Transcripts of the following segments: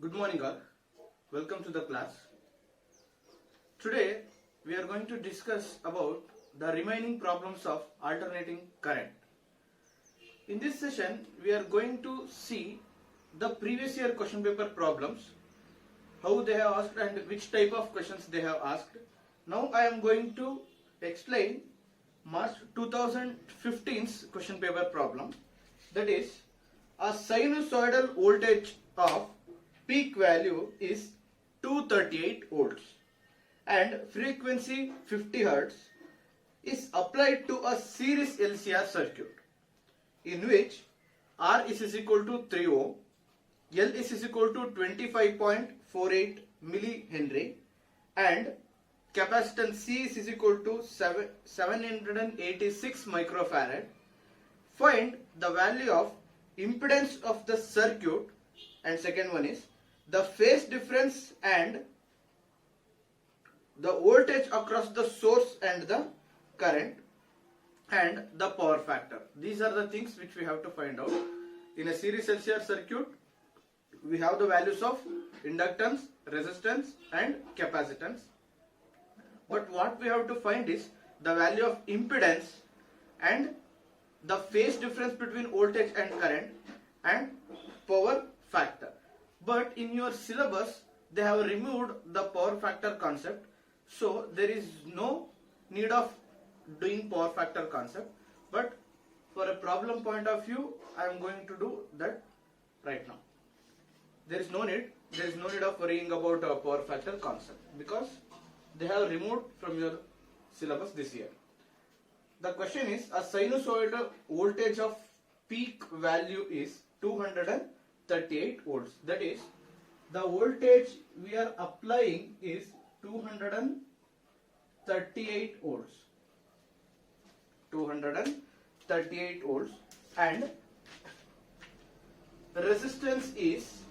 Good morning all. Welcome to the class. Today we are going to discuss about the remaining problems of alternating current. In this session we are going to see the previous year question paper problems, how they have asked and which type of questions they have asked. Now I am going to explain March 2015's question paper problem, that is a sinusoidal voltage of peak value is 238 volts and frequency 50 Hz is applied to a series LCR circuit in which R is equal to 3 ohm, L is equal to 25.48 millihenry and capacitance C is equal to 786 microfarad. Find the value of impedance of the circuit, and second one is the phase difference and the voltage across the source and the current and the power factor. These are the things which we have to find out. In a series LCR circuit, we have the values of inductance, resistance and capacitance. But what we have to find is the value of impedance and the phase difference between voltage and current and power factor. But in your syllabus they have removed the power factor concept, so there is no need of doing power factor concept. But for a problem point of view, I am going to do that right now. There is no need of worrying about a power factor concept because they have removed from your syllabus this year. The question is a sinusoidal voltage of peak value is 238 volts. That is, the voltage we are applying is 238 volts. 238 volts and resistance is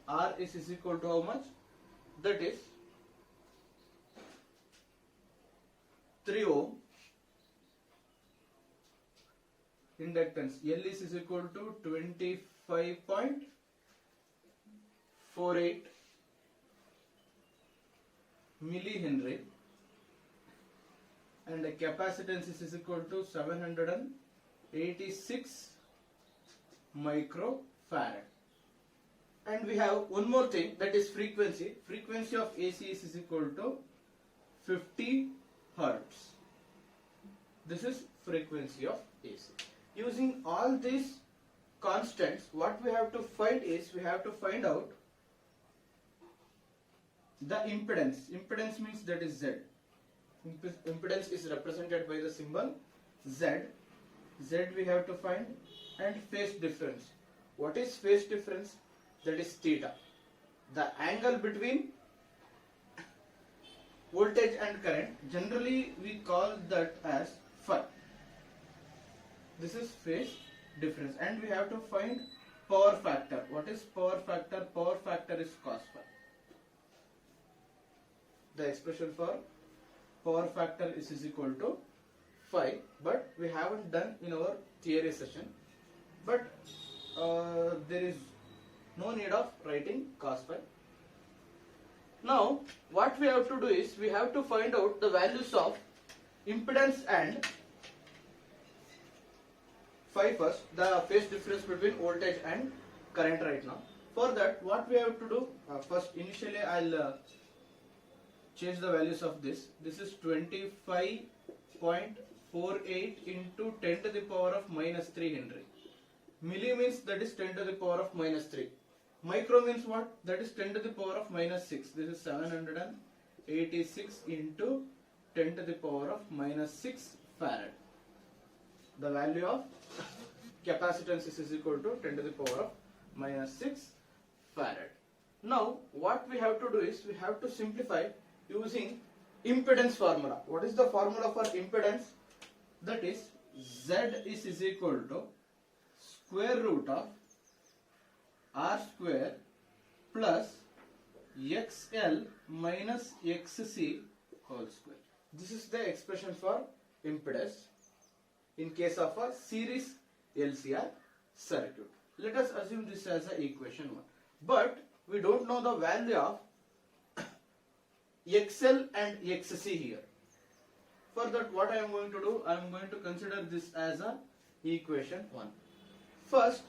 R is equal to how much? That is 3 ohm. Inductance L is equal to 25.48 millihenry and the capacitance is equal to 786 microfarad. And we have one more thing, that is frequency. Frequency of AC is equal to 50 Hertz. This is frequency of AC. Using all these constants, what we have to find is we have to find out the impedance. Impedance means that is Z. Impedance is represented by the symbol Z. Z we have to find, and phase difference. What is phase difference? That is theta. The angle between voltage and current, generally we call that as phi. This is phase difference. And we have to find power factor. What is power factor? Power factor is cos phi. The expression for power factor is equal to phi, but we haven't done in our theory session. But there is no need of writing cos phi. Now what we have to do is we have to find out the values of impedance and phi first, the phase difference between voltage and current right now. For that, what we have to do, first initially I'll change the values of this. This is 25.48 into 10 to the power of minus 3 Henry. Milli means that is 10 to the power of minus 3. Micro means what? That is 10 to the power of minus 6. This is 786 into 10 to the power of minus 6 farad. The value of capacitance is equal to 10 to the power of minus 6 farad. Now what we have to do is we have to simplify using impedance formula. What is the formula for impedance? That is Z is equal to square root of R square plus XL minus XC whole square. This is the expression for impedance in case of a series LCR circuit. Let us assume this as a equation 1. But we don't know the value of XL and XC here. For that, what I am going to do, I am going to consider this as a equation 1. First,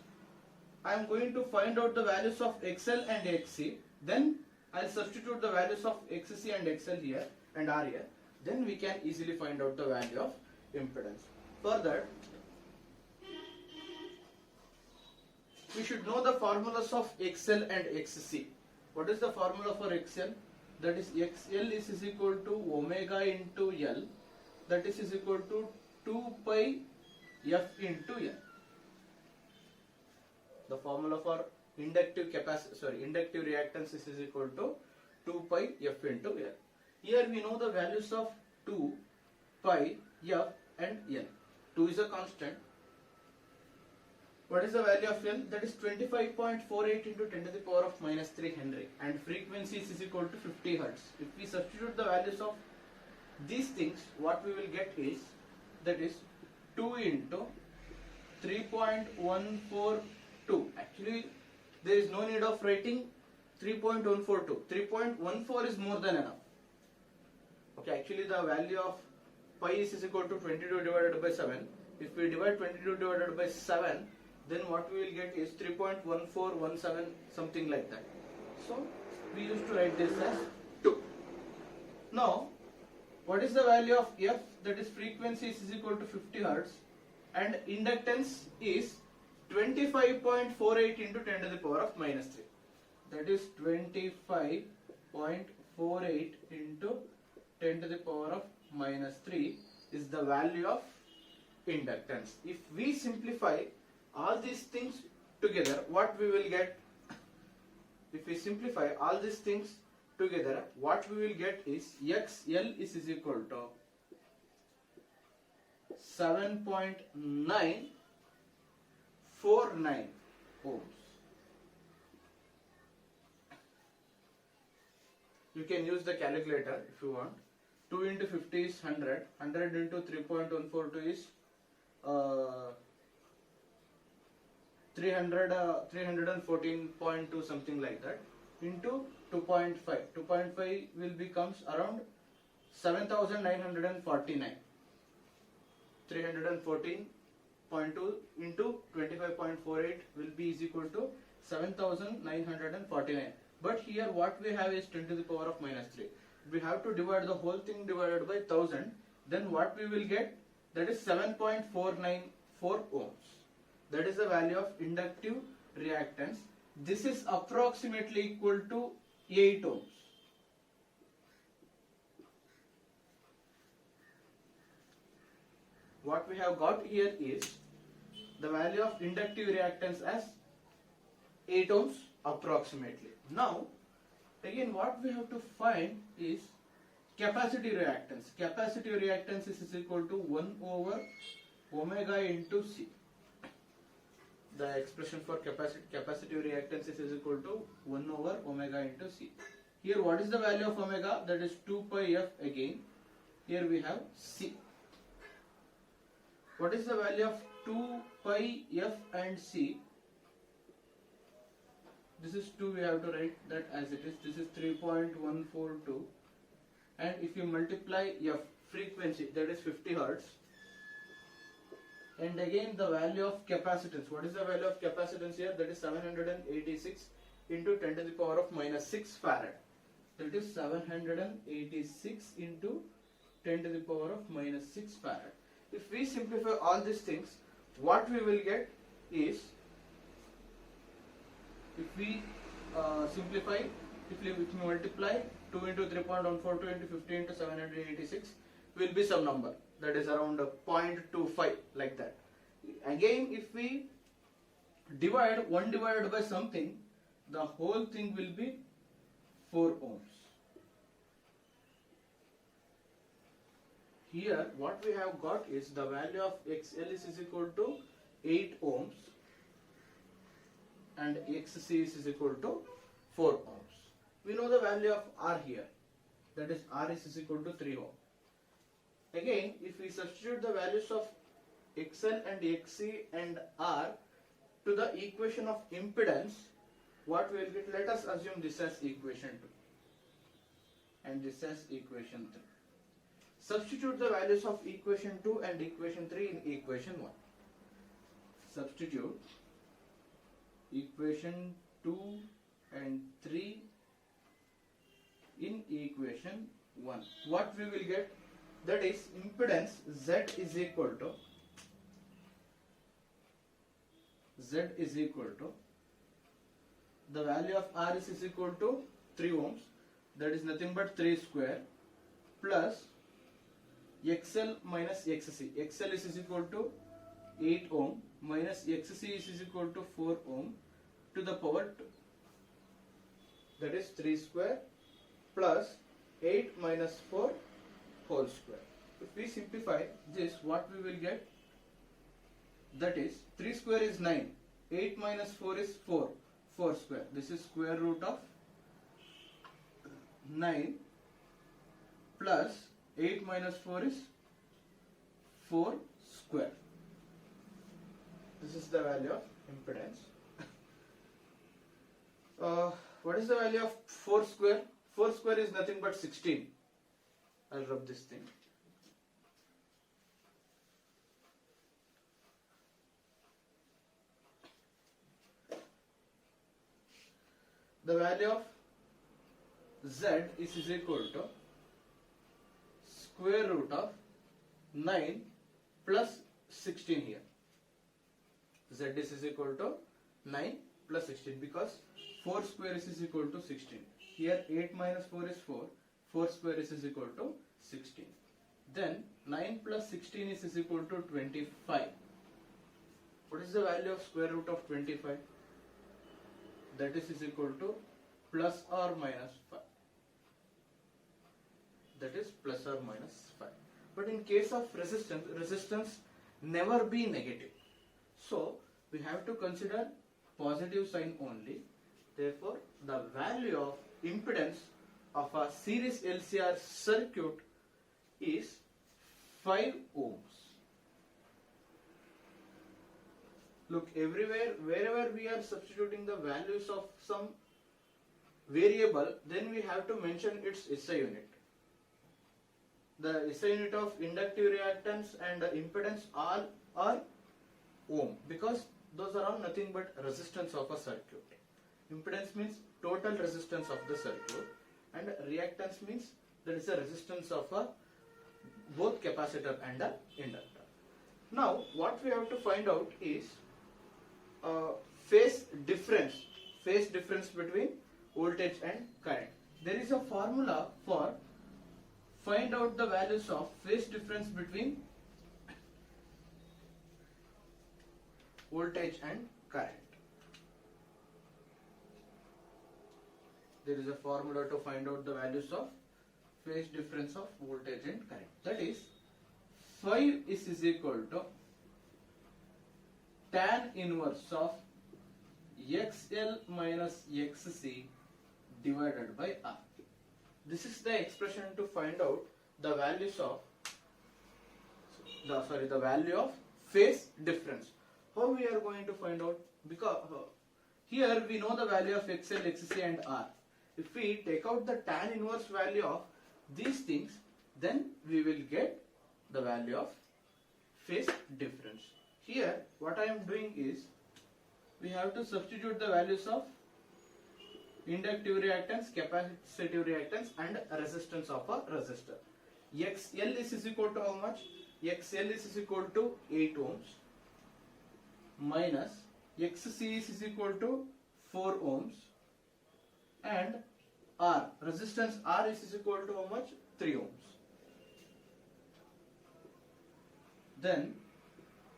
I am going to find out the values of XL and XC. Then I'll substitute the values of XC and XL here and R here. Then we can easily find out the value of impedance. For that, we should know the formulas of XL and XC. What is the formula for XL? That is XL is equal to omega into L. That is equal to 2 pi F into L. The formula for inductive reactance is equal to 2 pi F into L. Here we know the values of 2, pi, F and L. 2 is a constant. What is the value of L? That is 25.48 into 10 to the power of minus 3 Henry, and frequency is equal to 50 Hertz. If we substitute the values of these things, what we will get is, that is 2 into 3.142. Actually, there is no need of writing 3.142. 3.14 is more than enough. Okay, actually the value of pi is equal to 22 divided by 7. If we divide 22 divided by 7, then what we will get is 3.1417, something like that. So we used to write this as 2. Now, what is the value of F? That is frequency is equal to 50 Hertz, and inductance is 25.48 into 10 to the power of minus 3. That is 25.48 into 10 to the power of minus 3 is the value of inductance. If we simplify all these things together, what we will get? If we simplify all these things together, what we will get is XL is equal to 7.949 ohms. You can use the calculator if you want. 2 into 50 is 100. 100 into 3.142 is 314.2, something like that, into 2.5. 2.5 will becomes around 7,949. 314.2 into 25.48 will be is equal to 7,949. But here what we have is 10 to the power of minus 3. We have to divide the whole thing divided by 1000. Then what we will get? That is 7.494 ohms. That is the value of inductive reactance. This is approximately equal to 8 ohms. What we have got here is the value of inductive reactance as 8 ohms approximately. Now, again what we have to find is capacitive reactance. Capacitive reactance is equal to 1 over omega into C. The expression for capacitive reactance is equal to 1 over omega into C. Here what is the value of omega? That is 2 pi F again. Here we have C. What is the value of 2 pi F and C? This is 2, we have to write that as it is. This is 3.142. And if you multiply F, frequency, that is 50 Hertz. And again the value of capacitance. What is the value of capacitance here? That is 786 into 10 to the power of minus 6 farad. That is 786 into 10 to the power of minus 6 farad. If we simplify all these things, what we will get is, if we simplify, if we multiply 2 into 3.142 into 50 into 786, will be some number. That is around 0.25, like that. Again, if we divide 1 divided by something, the whole thing will be 4 ohms. Here what we have got is the value of XL is equal to 8 ohms and XC is equal to 4 ohms. We know the value of R here, that is R is equal to 3 ohm. Again, if we substitute the values of XL and XC and R to the equation of impedance, what we will get? Let us assume this as equation 2 and this as equation 3. Substitute the values of equation 2 and equation 3 in equation 1. Substitute equation 2 and 3 in equation 1. What we will get? That is impedance Z is equal to the value of R is equal to 3 ohms, that is nothing but 3 square, plus XL minus XC. XL is equal to 8 ohm minus XC is equal to 4 ohm to the power 2. That is 3 square plus 8 minus 4 whole square. If we simplify this, what we will get? That is 3 square is 9, 8 minus 4 is 4, 4 square. This is square root of 9 plus 8 minus 4 is 4 square. This is the value of impedance. What is the value of 4 square? 4 square is nothing but 16. I'll rub this thing. The value of Z is equal to square root of 9 plus 16 here. Z is equal to 9 plus 16 because 4 square is equal to 16. Here 8 minus 4 is 4. 4 square is equal to 16. Then 9 plus 16 is equal to 25. What is the value of square root of 25? That is equal to plus or minus 5. That is plus or minus 5. But in case of resistance never be negative. So we have to consider positive sign only. Therefore, the value of impedance of a series LCR circuit is 5 ohms. Look, everywhere, wherever we are substituting the values of some variable, then we have to mention its SI unit. The SI unit of inductive reactance and impedance all are ohm, because those are all nothing but resistance of a circuit. Impedance means total resistance of the circuit, and reactance means that is the resistance of a both capacitor and a inductor. Now what we have to find out is phase difference between voltage and current. There is a formula for find out the values of phase difference between voltage and current. There is a formula to find out the values of phase difference of voltage and current. That is 5 is equal to tan inverse of XL minus XC divided by R. This is the expression to find out the values of the value of phase difference. How we are going to find out? Because here we know the value of XL, XC and R. If we take out the tan inverse value of these things, then we will get the value of phase difference. Here what I am doing is, we have to substitute the values of inductive reactance, capacitive reactance and resistance of a resistor. XL is equal to how much? XL is equal to 8 ohms minus XC is equal to 4 ohms and R, resistance R is equal to how much? 3 ohms. Then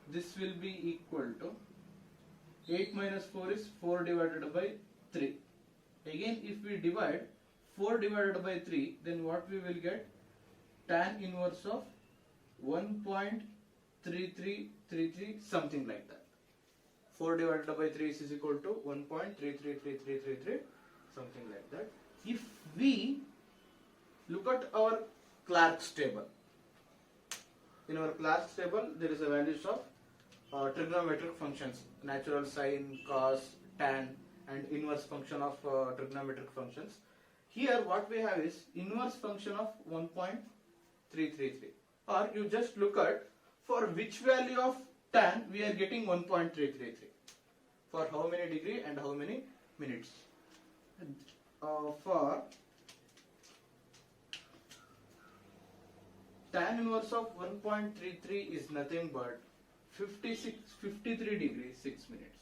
this will be equal to 8 minus 4 is 4 divided by 3. Again if we divide 4 divided by 3, then what we will get? Tan inverse of 1.3333, something like that. 4 divided by 3 is equal to 1.333333, something like that. If we look at our Clark's table, in our Clark's table there is a values of trigonometric functions, natural sine, cos, tan, and inverse function of trigonometric functions. Here what we have is inverse function of 1.333, or you just look at for which value of tan we are getting 1.333, for how many degree and how many minutes. For tan inverse of 1.33 is nothing but 53 degrees 6 minutes.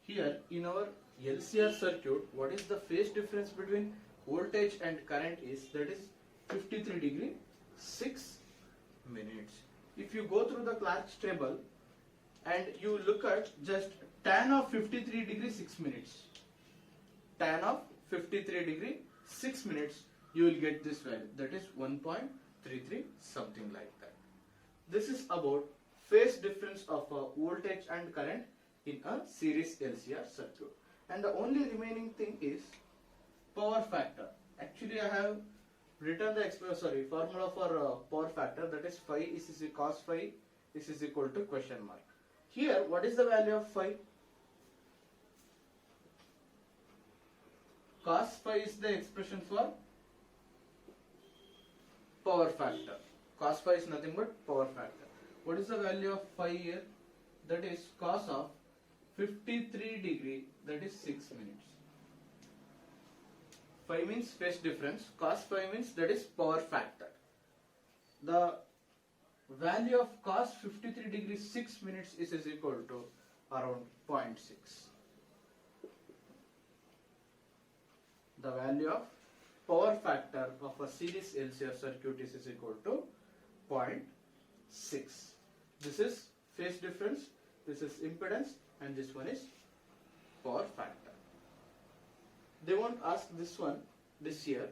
Here in our LCR circuit, what is the phase difference between voltage and current is, that is 53 degree 6 minutes. If you go through the Clark's table and you look at just tan of 53 degree 6 minutes, tan of 53 degree 6 minutes, you will get this value, that is 1.33, something like that. This is about phase difference of voltage and current in a series LCR circuit. And the only remaining thing is power factor. Actually I have written the formula for power factor, that is phi is cos phi is equal to question mark. Here what is the value of phi? Cos phi is the expression for power factor. Cos phi is nothing but power factor. What is the value of phi here? That is cos of 53 degree, that is 6 minutes. Phi means phase difference, cos phi means that is power factor. The value of cos 53 degree 6 minutes is equal to around 0.6. The value of power factor of a series LCR circuit is equal to 0.6. This is phase difference, this is impedance, and this one is power factor. They won't ask this one this year,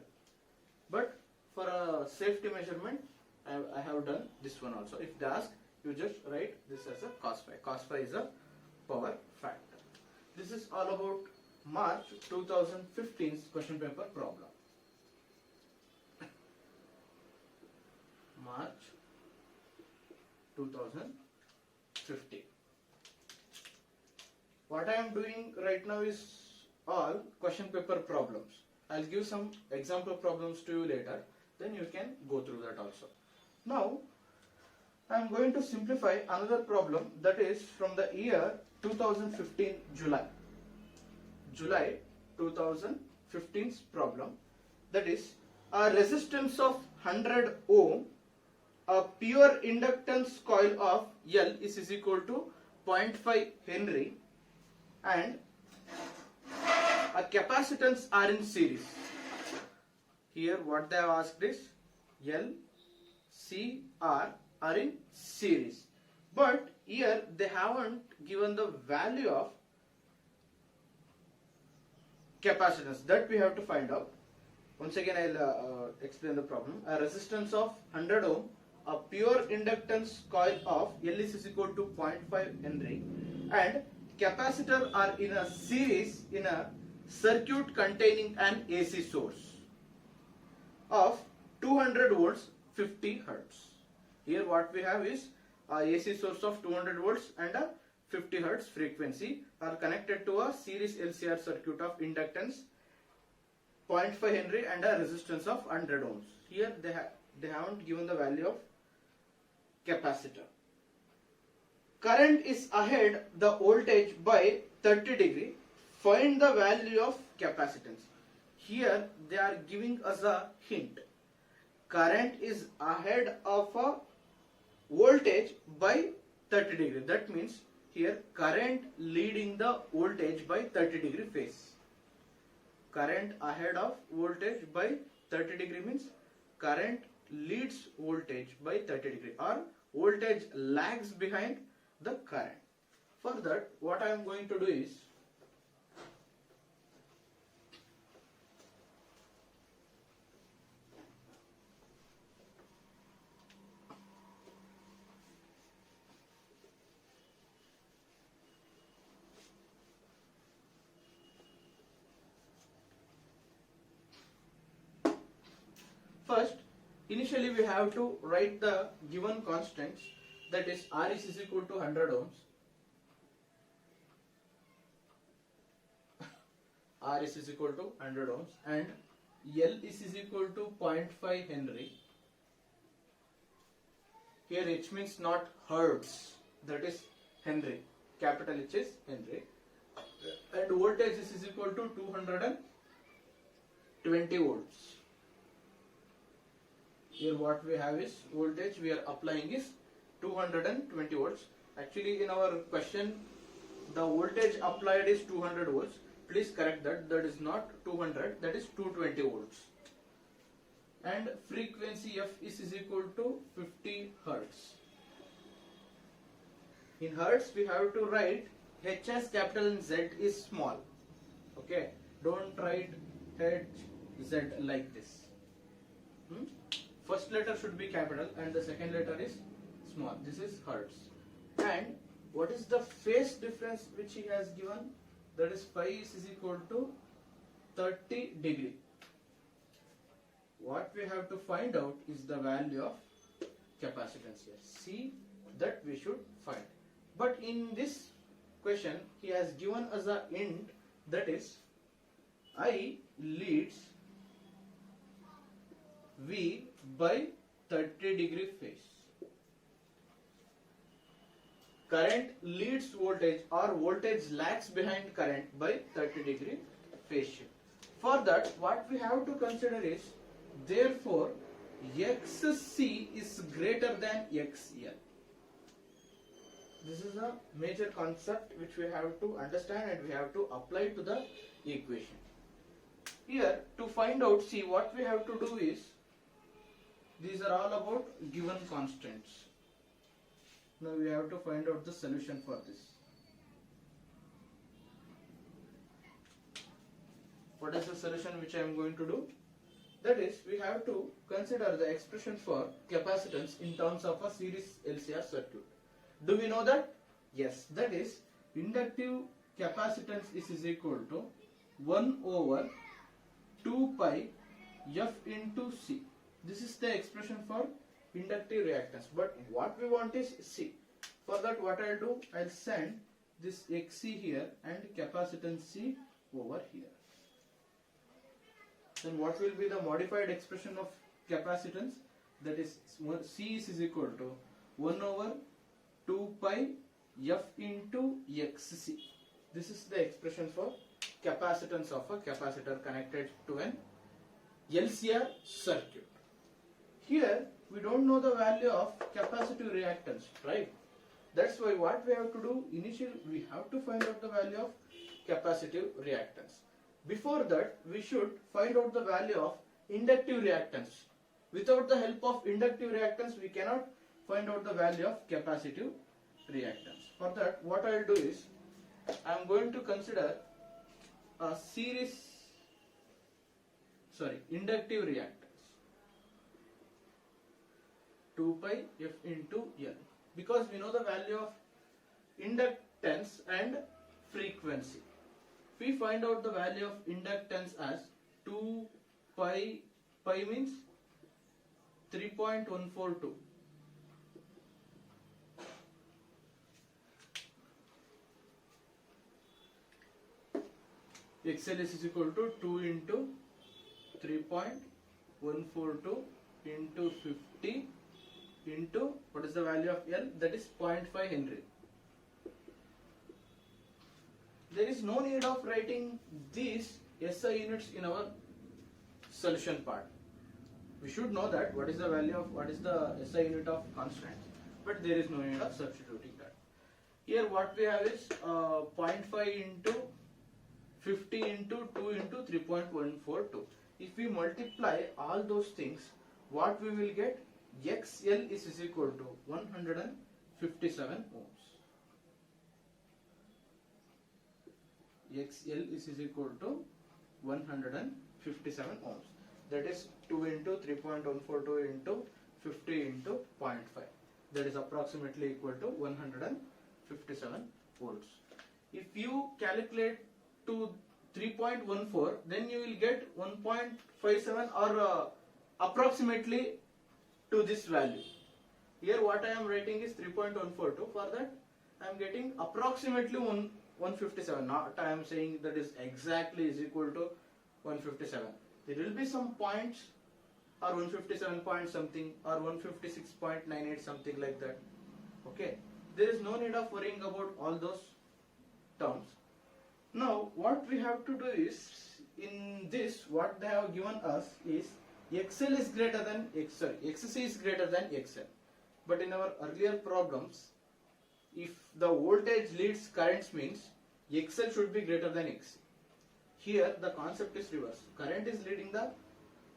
but for a safety measurement I have done this one also. If they ask, you just write this as a cos phi. Cos phi is a power factor. This is all about March 2015's question paper problem. March 2015. What I am doing right now is all question paper problems. I'll give some example problems to you later, then you can go through that also. Now I am going to simplify another problem, that is from the year 2015 July. July 2015's problem, that is a resistance of 100 ohm, a pure inductance coil of L is equal to 0.5 Henry, and a capacitance are in series. Here what they have asked is L, C, R are in series, but here they haven't given the value of capacitance. That we have to find out. Once again I'll explain the problem. A resistance of 100 ohm, a pure inductance coil of L is equal to 0.5 Henry, and capacitor are in a series in a circuit containing an AC source of 200 volts 50 hertz. Here what we have is a AC source of 200 volts and a 50 hertz frequency are connected to a series LCR circuit of inductance 0.5 Henry and a resistance of 100 ohms. Here they haven't given the value of capacitor. Current is ahead the voltage by 30 degree. Find the value of capacitance. Here they are giving us a hint. Current is ahead of a voltage by 30 degree. That means here current leading the voltage by 30 degree phase. Current ahead of voltage by 30 degree means current leads voltage by 30 degree, or voltage lags behind the current. For that, what I am going to do is, first Initially we have to write the given constants, that is R is equal to 100 ohms, R is equal to 100 ohms, and L is equal to 0.5 Henry. Here H means not hertz, that is Henry, capital H is Henry, and voltage is equal to 220 volts. Here what we have is voltage we are applying is 220 volts. Actually in our question the voltage applied is 200 volts. Please correct that, that is not 200, that is 220 volts. And frequency F is equal to 50 hertz. In hertz we have to write H as capital and Z is small. Okay, don't write H, Z like this. First letter should be capital and the second letter is small. This is hertz. And what is the phase difference which he has given? That is phi is equal to 30 degree. What we have to find out is the value of capacitance here. See that we should find. But in this question he has given us a int, that is I leads V by 30 degree phase. Current leads voltage or voltage lags behind current by 30 degree phase shift. For that what we have to consider is, therefore XC is greater than XL. This is a major concept which we have to understand and we have to apply to the equation. Here to find out, see what we have to do is, these are all about given constants. Now we have to find out the solution for this. What is the solution which I am going to do? That is, we have to consider the expression for capacitance in terms of a series LCR circuit. Do we know that? Yes, that is inductive capacitance is equal to 1 over 2 pi F into C. This is the expression for inductive reactance, but what we want is C. For that what I'll do, I'll send this XC here and capacitance C over here. Then what will be the modified expression of capacitance? That is C is equal to 1 over 2 pi F into XC. This is the expression for capacitance of a capacitor connected to an LCR circuit. Here we don't know the value of capacitive reactance, right? That's why what we have to do, initially we have to find out the value of capacitive reactance. Before that we should find out the value of inductive reactance. Without the help of inductive reactance we cannot find out the value of capacitive reactance. For that what I will do is, I am going to consider a inductive reactance 2 pi F into L, because we know the value of inductance and frequency. If we find out the value of inductance as 2 pi means 3.142. XL is equal to 2 into 3.142 into 50 into, what is the value of L? That is 0.5 Henry. There is no need of writing these SI units in our solution part. We should know that what is the value of, what is the SI unit of constant, but there is no need of substituting that. Here what we have is 0.5 into 50 into 2 into 3.142. If we multiply all those things, what we will get? XL is equal to 157 ohms. XL is equal to 157 ohms. That is 2 into 3.142 into 50 into 0.5. That is approximately equal to 157 volts. If you calculate to 3.14, then you will get 1.57 or approximately to this value. Here what I am writing is 3.142. For that I am getting approximately 157. Not I am saying that is exactly is equal to 157. There will be some points or 157 point something or 156.98 something like that. Okay, there is no need of worrying about all those terms. Now what we have to do is, in this what they have given us is XL is greater than XC is greater than XL. But in our earlier problems, if the voltage leads currents means XL should be greater than XC. Here the concept is reverse. Current is leading the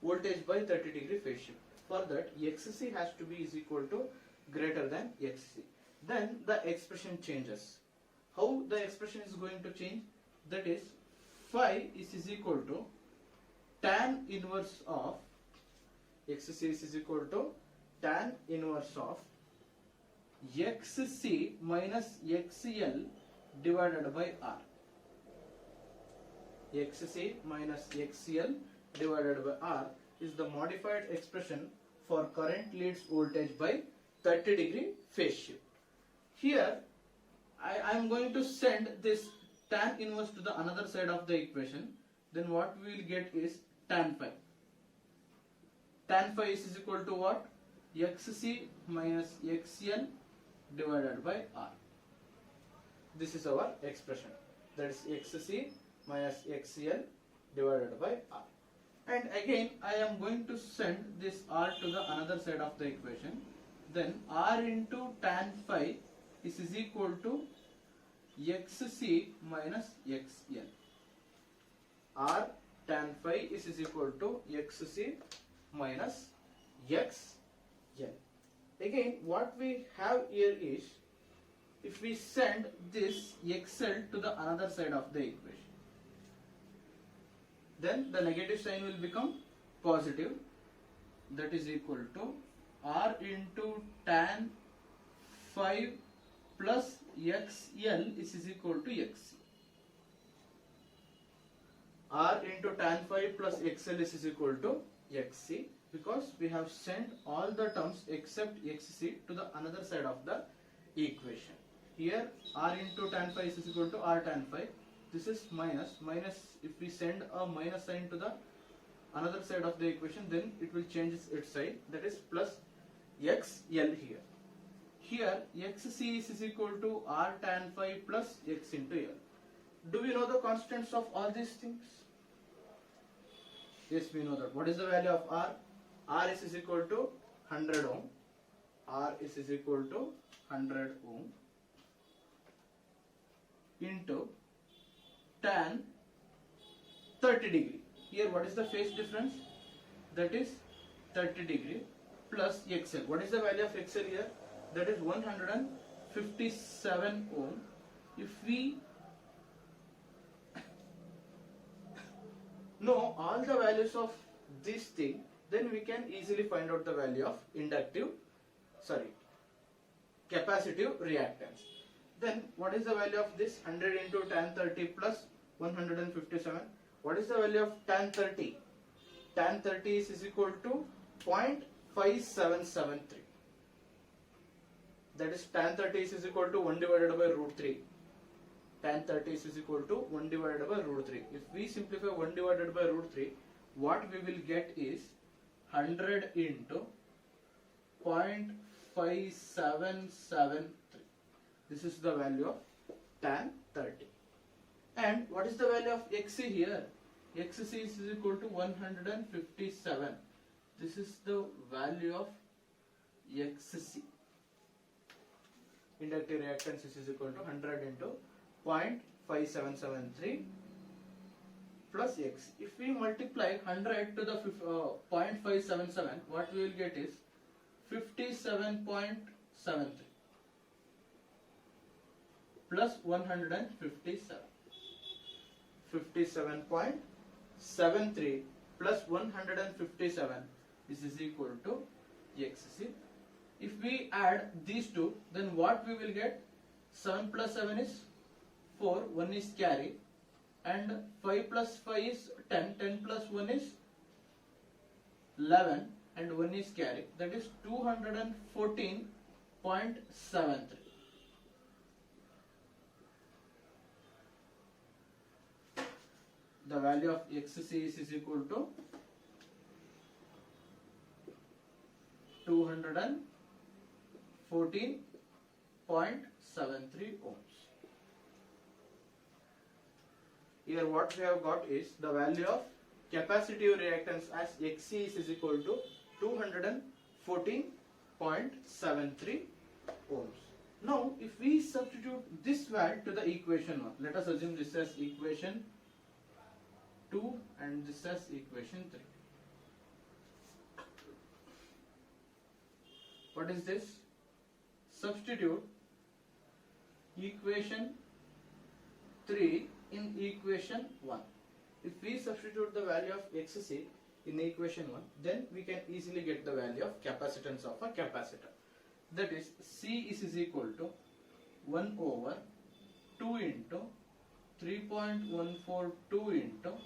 voltage by 30-degree phase shift. For that XC has to be is equal to greater than XC. Then the expression changes. How the expression is going to change? That is, phi is equal to tan inverse of XC is equal to tan inverse of XC minus XL divided by R. XC minus XL divided by R is the modified expression for current leads voltage by 30-degree phase shift. Here I am going to send this tan inverse to the another side of the equation. Then what we will get is tan phi. Tan phi is equal to what? XC minus XL divided by R. This is our expression. That is XC minus XL divided by R. And again I am going to send this R to the another side of the equation. Then R into tan phi is equal to XC minus XL. R tan phi is equal to XC minus XL. Again what we have here is, if we send this XL to the another side of the equation, then the negative sign will become positive. That is equal to R into tan phi plus XL is equal to XC. R into tan phi plus XL is equal to XC, because we have sent all the terms except XC to the another side of the equation. Here R into tan phi is equal to R tan phi. This is minus. If we send a minus sign to the another side of the equation, then it will change its sign. That is plus XL here. Here XC is equal to R tan phi plus X into L. Do we know the constants of all these things? Yes, we know that. What is the value of R? R is equal to 100 ohm. R is equal to 100 ohm into tan 30 degree. Here what is the phase difference? That is 30 degree plus XL. What is the value of XL here? That is 157 ohm. If we know all the values of this thing, then we can easily find out the value of capacitive reactance. Then what is the value of this? 100 into tan 30 plus 157. What is the value of tan 30? Tan 30 is equal to 0.5773. That is tan 30 is equal to 1 divided by root 3. Tan 30 is equal to 1 divided by root 3. If we simplify 1 divided by root 3, what we will get is 100 into 0.5773. This is the value of tan 30. And what is the value of XC here? XC is equal to 157. This is the value of XC. Inductive reactance is equal to 100 into 0.5773 plus X. If we multiply 100 to the 0.577, what we will get is 57.73 plus 157. 57.73 plus 157 is equal to XC. If we add these two, then what we will get? 7 plus 7 is 4, 1 is carry, and 5 plus 5 is 10, 10 plus 1 is 11, and 1 is carry, that is 214.73. The value of XC is equal to 214.73 ohms. Here what we have got is the value of capacitive reactance as XC is equal to 214.73 ohms. Now if we substitute this value to the equation 1, let us assume this as equation 2 and this as equation 3. What is this? Substitute equation 3 in equation 1. If we substitute the value of XC in equation 1, then we can easily get the value of capacitance of a capacitor. That is, C is equal to 1 over 2 into 3.142 into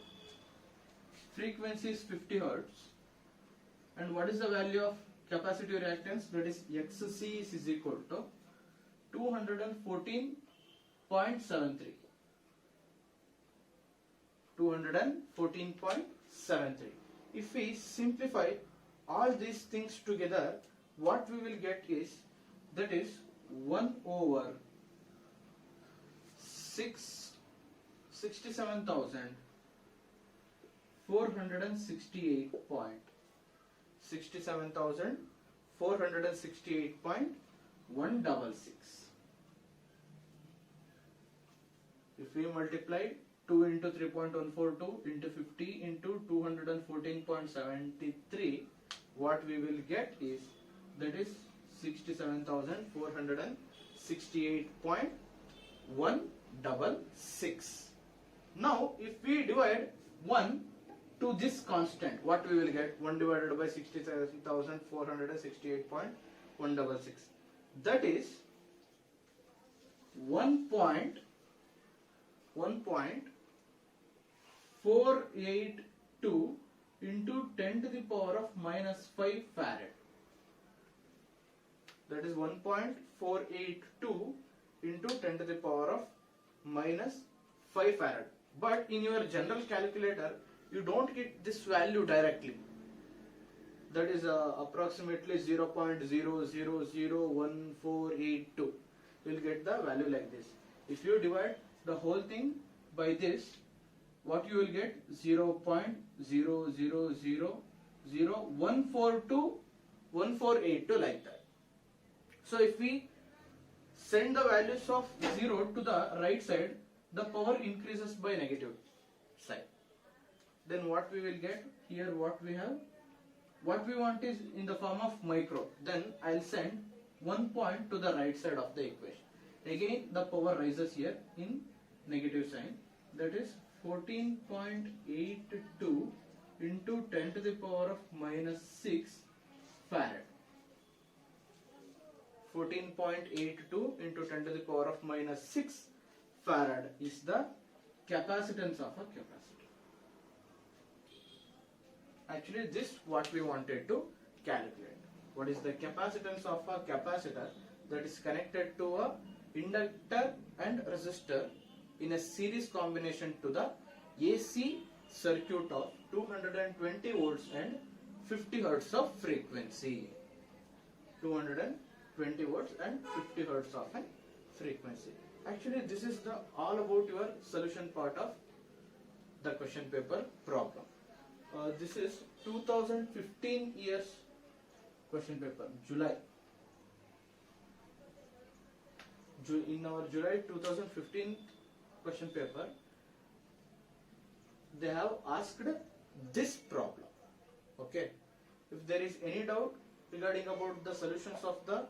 frequency is 50 Hertz. And what is the value of capacitive reactance? That is, XC is equal to 214.73. 214.73. If we simplify all these things together, what we will get is, that is 1 over 67,468.166. If we multiply 2 into 3.142 into 50 into 214.73, what we will get is, that is 67,468.166. Now if we divide 1 to this constant, what we will get? 1 divided by 67,468.166. That is 1.482 into 10 to the power of minus 5 farad. That is 1.482 into 10 to the power of minus 5 farad. But in your general calculator, you don't get this value directly. That is approximately 0.000142. You will get the value like this. If you divide the whole thing by this, what you will get? 0.000142 like that. So if we send the values of 0 to the right side, the power increases by negative side. Then what we will get? Here what we have? What we want is in the form of micro. Then I'll send 1 point to the right side of the equation. Again the power rises here in negative sign. That is 14.82 into 10 to the power of minus 6 farad. 14.82 into 10 to the power of minus 6 farad is the capacitance of a capacitor. Actually, this what we wanted to calculate. What is the capacitance of a capacitor that is connected to a inductor and resistor in a series combination to the AC circuit of 220 volts and 50 Hertz of frequency. 220 volts and 50 Hertz of a frequency. Actually, this is the all about your solution part of the question paper problem. This is 2015 years question paper, July. In our July 2015 question paper, they have asked this problem. Okay. If there is any doubt regarding about the solutions of the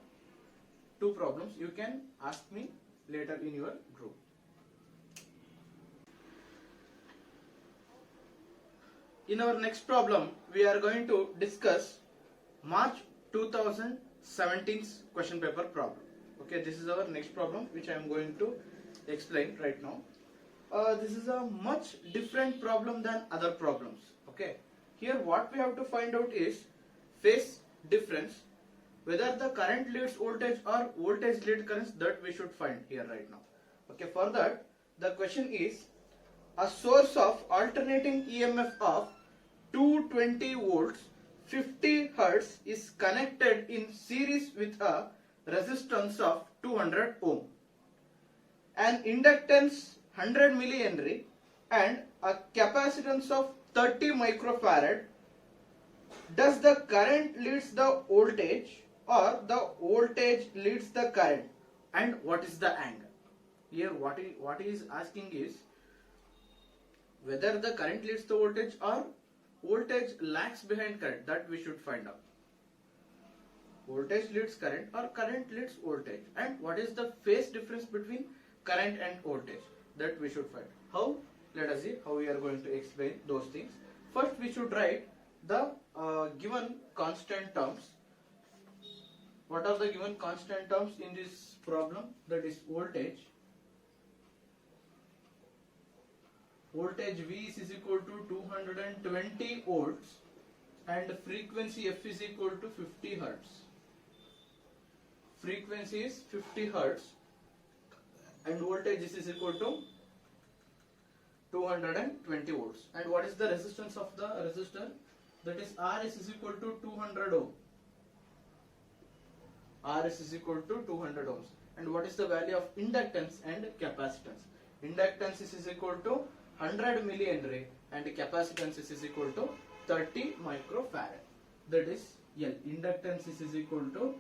two problems, you can ask me later in your group. In our next problem, we are going to discuss March 2017's question paper problem. Okay, this is our next problem which I am going to explain right now. This is a much different problem than other problems. Okay, here what we have to find out is phase difference, whether the current leads voltage or voltage lead current, that we should find here right now. Okay, for that the question is, a source of alternating EMF of 220 volts 50 hertz is connected in series with a resistance of 200 ohm, an inductance 100 millihenry and a capacitance of 30 microfarad. Does the current leads the voltage or the voltage leads the current, and what is the angle? Here what he is asking is whether the current leads the voltage or voltage lags behind current, that we should find out. Voltage leads current or current leads voltage, and what is the phase difference between current and voltage, that we should find. How? Let us see how we are going to explain those things. First we should write the given constant terms. What are the given constant terms in this problem? That is voltage. Voltage V is equal to 220 volts and frequency F is equal to 50 hertz. Frequency is 50 hertz and voltage is equal to 220 volts. And what is the resistance of the resistor? That is R is equal to 200 ohm. R is equal to 200 ohms. And what is the value of inductance and capacitance? Inductance is equal to 100 millihenry and capacitance is equal to 30 microfarad. That is L. Inductance is equal to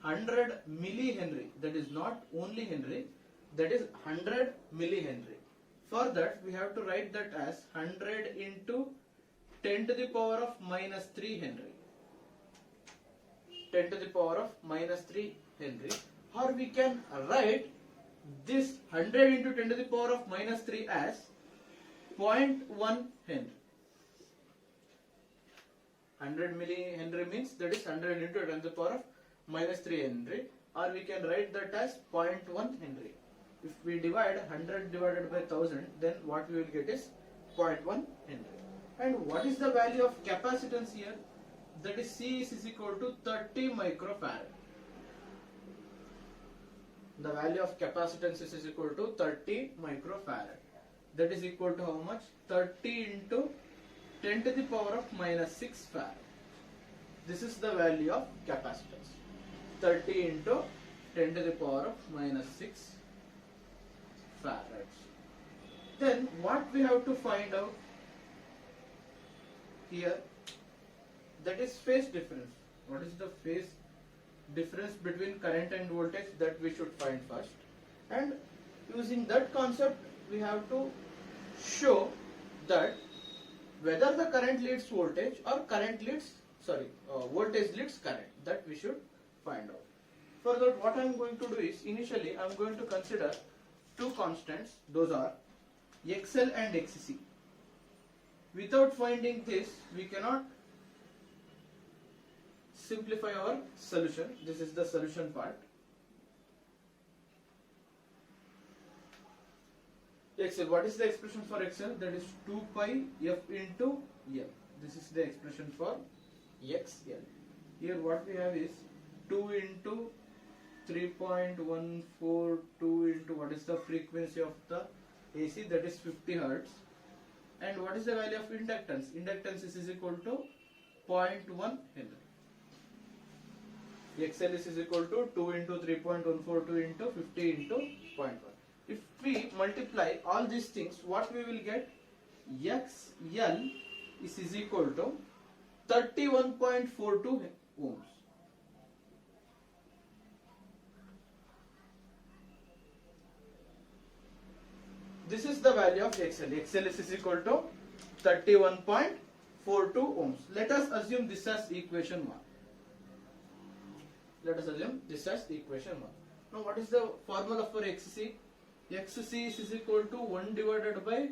100 millihenry. That is not only Henry. That is 100 millihenry. For that we have to write that as 100 into 10 to the power of minus 3 Henry. 10 to the power of minus 3 Henry. Or we can write this 100 into 10 to the power of minus 3 as 0.1 Henry. 100 millihenry means that is 100 into 10 to the power of minus 3 Henry, or we can write that as 0.1 Henry. If we divide 100 divided by 1000, then what we will get is 0.1 Henry. And what is the value of capacitance here? That is C is equal to 30 microfarad. The value of capacitance is equal to 30 microfarad. That is equal to how much? 30 into 10 to the power of minus 6 farad. This is the value of capacitance. 30 into 10 to the power of minus 6 farads. Then what we have to find out here? That is phase difference. What is the phase difference between current and voltage, that we should find first. And using that concept we have to show that whether the current leads voltage or voltage leads current, that we should find out. For that what I am going to do is, initially I am going to consider two constants. Those are XL and XC. Without finding this we cannot simplify our solution. This is the solution part. XL, what is the expression for XL? That is 2 pi F into L. This is the expression for XL. Here what we have is 2 into 3.142 into what is the frequency of the AC, that is 50 hertz. And what is the value of inductance? Inductance is equal to 0.1 Henry. XL is equal to 2 into 3.142 into 50 into 0.1. If we multiply all these things, what we will get? XL is equal to 31.42 ohms. This is the value of XL. XL is equal to 31.42 ohms. Let us assume this as equation 1. Let us assume this as equation 1. Now what is the formula for XC? XC is equal to 1 divided by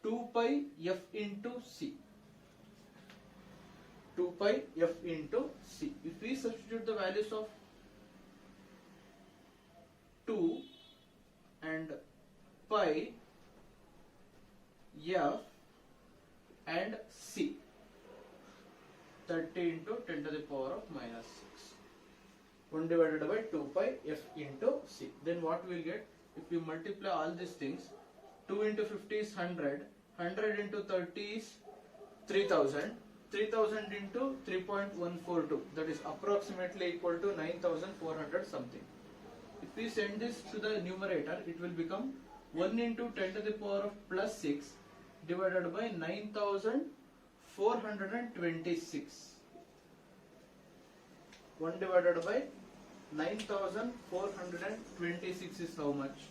2 pi F into C. 2 pi F into C. If we substitute the values of 2 and pi, F and C, 30 into 10 to the power of minus 6. 1 divided by 2 pi f into c. Then what we will get? If we multiply all these things, 2 into 50 is 100, 100 into 30 is 3000, 3000 into 3.142, that is approximately equal to 9400 something. If we send this to the numerator, it will become 1 into 10 to the power of plus 6 divided by 9426. 1 divided by 9426 is how much?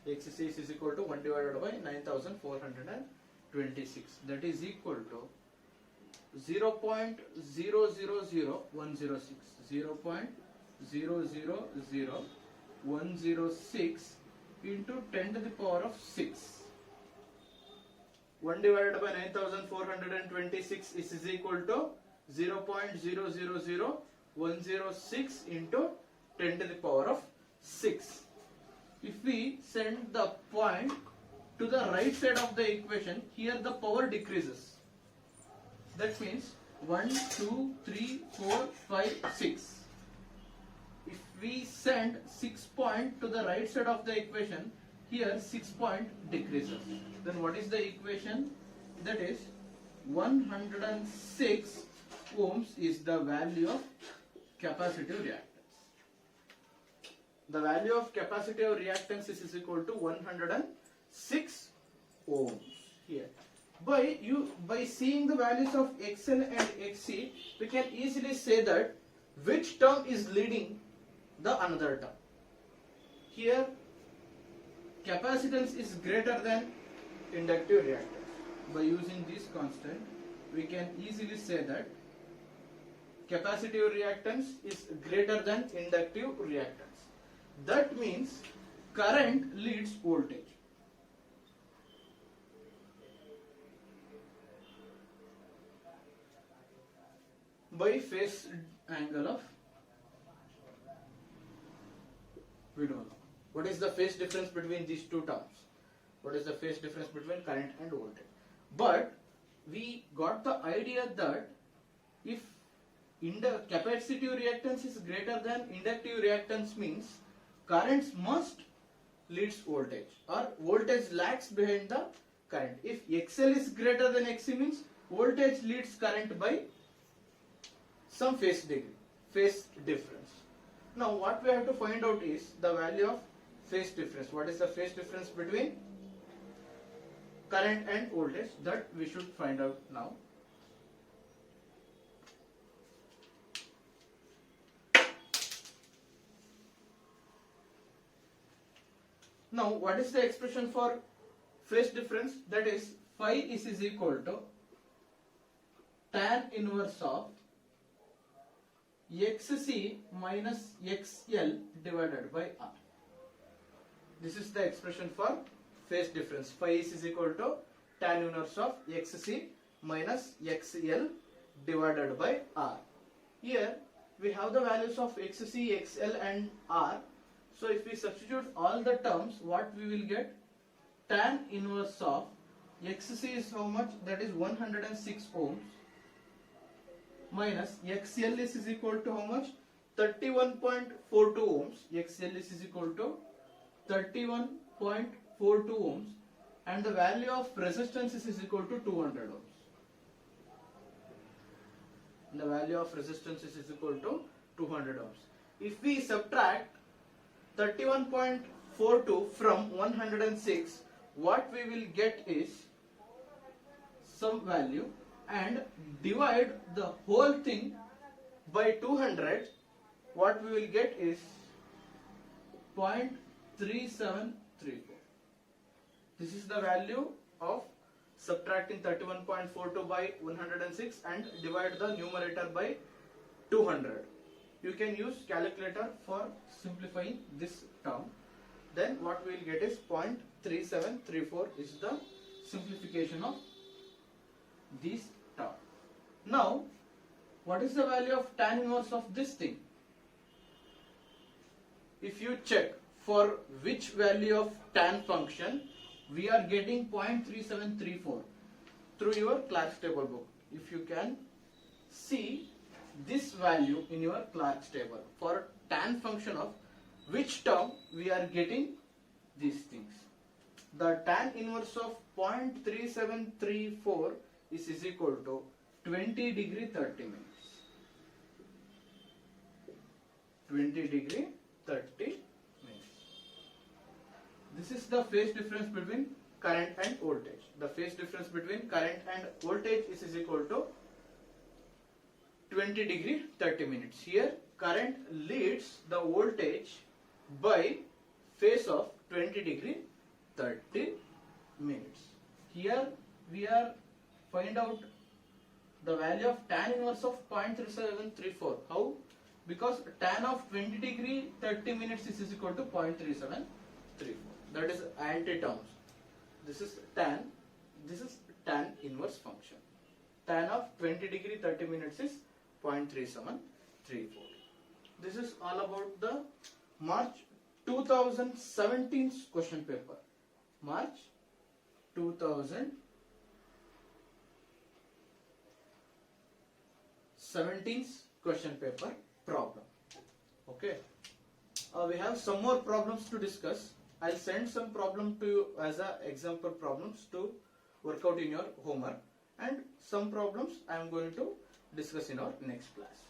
Xc is equal to 1 divided by 9426. That is equal to 0.000106. 0.000106 into 10 to the power of 6. 1 divided by 9426 is equal to 0.000106 into 10 to the power of 6. If we send the point to the right side of the equation, here the power decreases. That means 1, 2, 3, 4, 5, 6. If we send 6 point to the right side of the equation, here 6 point decreases. Then what is the equation? That is 106 ohms is the value of capacitive reactance. The value of capacitive reactance is equal to 106 ohms here. By seeing the values of XL and XC, we can easily say that which term is leading the another term. Here capacitance is greater than inductive reactance. By using this constant, we can easily say that capacitive reactance is greater than inductive reactance. That means current leads voltage. By phase angle of, we don't know. What is the phase difference between these two terms? What is the phase difference between current and voltage? But we got the idea that if capacitive reactance is greater than inductive reactance means currents must leads voltage, or voltage lags behind the current. If XL is greater than XC means voltage leads current by some phase difference. Now what we have to find out is the value of phase difference. What is the phase difference between current and voltage? That we should find out now. Now what is the expression for phase difference? That is phi is equal to tan inverse of XC minus XL divided by R. This is the expression for phase difference. Phi is equal to tan inverse of XC minus XL divided by R. Here we have the values of XC, XL and R. So if we substitute all the terms, what we will get? Tan inverse of XC is how much? That is 106 ohms minus XL is equal to how much? 31.42 ohms. XL is equal to 31.42 ohms, and the value of resistance is equal to 200 ohms. The value of resistance is equal to 200 ohms. If we subtract 31.42 from 106, what we will get is some value, and divide the whole thing by 200, what we will get is 0.3734. This is the value of subtracting 31.42 by 106 and divide the numerator by 200. You can use calculator for simplifying this term. Then what we will get is 0.3734 is the simplification of this term. Now, what is the value of tan inverse of this thing? If you check for which value of tan function we are getting 0.3734. through your Clark's table book. If you can see this value in your Clark's table for tan function of which term we are getting these things. The tan inverse of 0.3734 is equal to 20 degree 30 minutes. 20 degree 30 minutes. This is the phase difference between current and voltage. The phase difference between current and voltage is equal to 20 degree 30 minutes. Here current leads the voltage by phase of 20 degree 30 minutes. Here we are find out the value of tan inverse of 0.3734. How? Because tan of 20 degree 30 minutes is equal to 0.3734. That is anti-terms. This is tan inverse function. Tan of 20 degree 30 minutes is 0.3734. This is all about the March 2017 question paper. March 2017 question paper problem. Okay. We have some more problems to discuss. I'll send some problem to you as a example problems to work out in your homework, and some problems I am going to discuss in our next class.